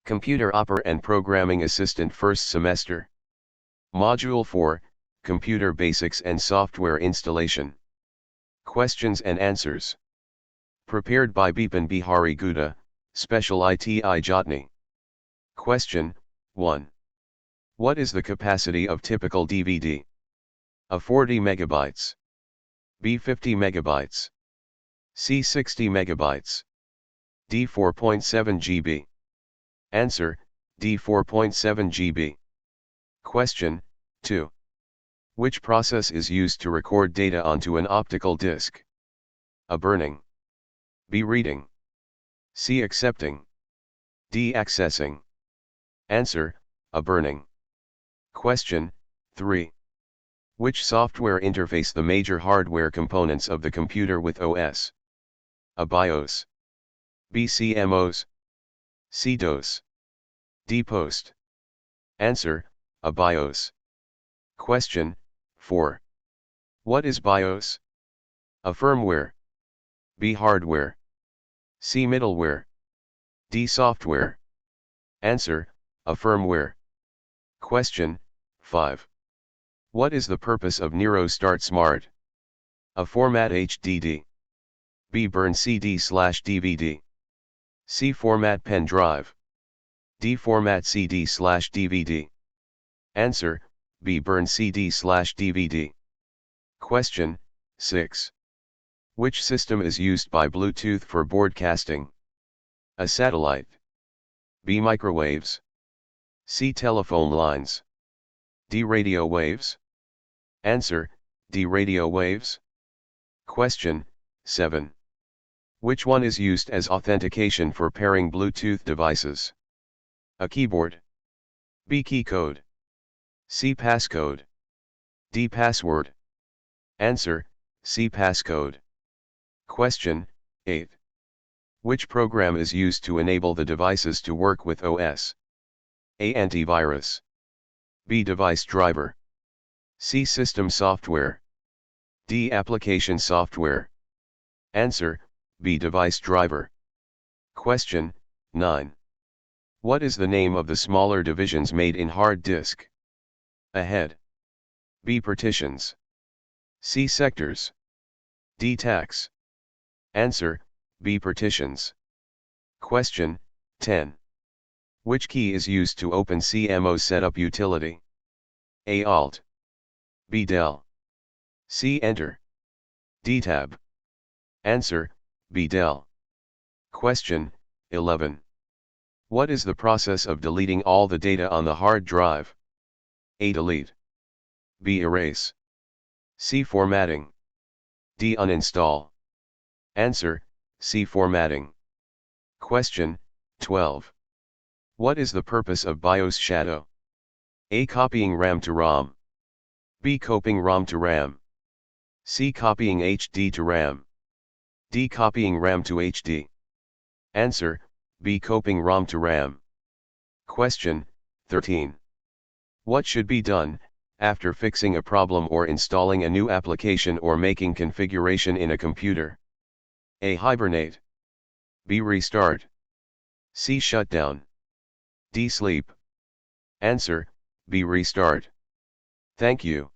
Computer Operator and Programming Assistant First Semester. Module 4, Computer Basics and Software Installation. Questions and Answers. Prepared by Bipan Bihari Gouda, Special ITI Jotni. Question 1. What is the capacity of typical DVD? A 40 megabytes. B 50 megabytes. C 60 megabytes. D 4.7 GB. Answer, D 4.7 GB. Question 2. Which process is used to record data onto an optical disc? A burning. B reading. C accepting. D accessing. Answer, a burning. Question 3. Which software interface the major hardware components of the computer with OS? A BIOS. B CMOS. C DOS. D POST. Answer, a BIOS. Question 4. What is BIOS? A firmware. B hardware. C middleware. D software. Answer, a firmware. Question 5. What is the purpose of Nero Start Smart? A format HDD. B burn CD/DVD. C format pen drive. D format CD/DVD. Answer, B burn CD/DVD. Question 6. Which system is used by Bluetooth for broadcasting? A satellite. B microwaves. C telephone lines. D radio waves. Answer, D radio waves. Question 7. Which one is used as authentication for pairing Bluetooth devices? A keyboard. B key code. C passcode. D password. Answer, C passcode. Question 8. Which program is used to enable the devices to work with OS? A antivirus. B device driver. C system software. D application software. Answer, B device driver. Question 9. What is the name of the smaller divisions made in hard disk? A head. B partitions. C sectors. D tags. Answer, B partitions. Question 10. Which key is used to open CMOS setup utility? A Alt. B Del. C Enter. D Tab. Answer, B Del. Question 11. What is the process of deleting all the data on the hard drive? A delete. B erase. C formatting. D uninstall. Answer, C formatting. Question 12. What is the purpose of BIOS shadow? A copying RAM to ROM. B copying ROM to RAM. C copying HD to RAM. D copying RAM to HD. Answer, B copying ROM to RAM. Question 13. What should be done after fixing a problem or installing a new application or making configuration in a computer? A hibernate. B restart. C shutdown. D sleep. Answer, B restart. Thank you.